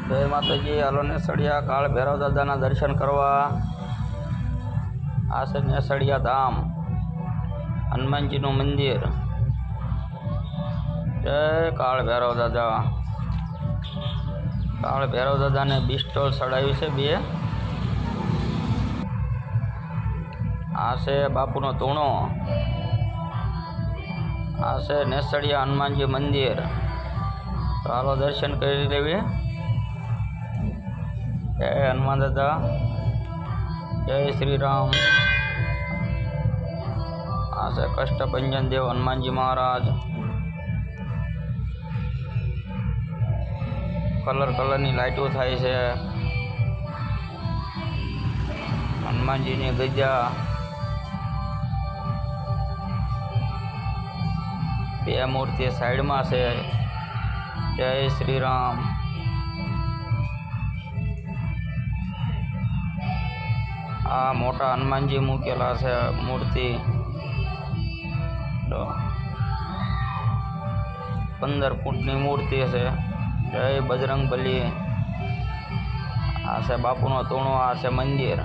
જય માતાજી. હાલો નેસડિયા કાળ ભૈરવ દાદાના દર્શન કરવા. આ છે નેસડિયા ધામ, હનુમાનજીનું મંદિર. જય કાળ ભૈરવ દાદા. કાળ ભૈરવ દાદાને બિસ્ટોલ ચડાવી છે બે. આ છે બાપુનો તૂણો. આ છે નેસડિયા હનુમાનજી મંદિર. તો હાલો દર્શન કરી લેવી. જય હનુમાન દાદા, જય શ્રી રામ. આ છે કષ્ટભંજન દેવ હનુમાનજી મહારાજ. કલરની લાઇટો થાય છે. હનુમાનજીની ગજા, બે મૂર્તિ સાઈડમાં છે. જય શ્રી રામ. આ મોટા હનુમાનજી મૂકેલા છે મૂર્તિ. 15 ફૂટની મૂર્તિ છે. જય બજરંગ બલી. આ છે બાપુનો તૂણો. આ છે મંદિર.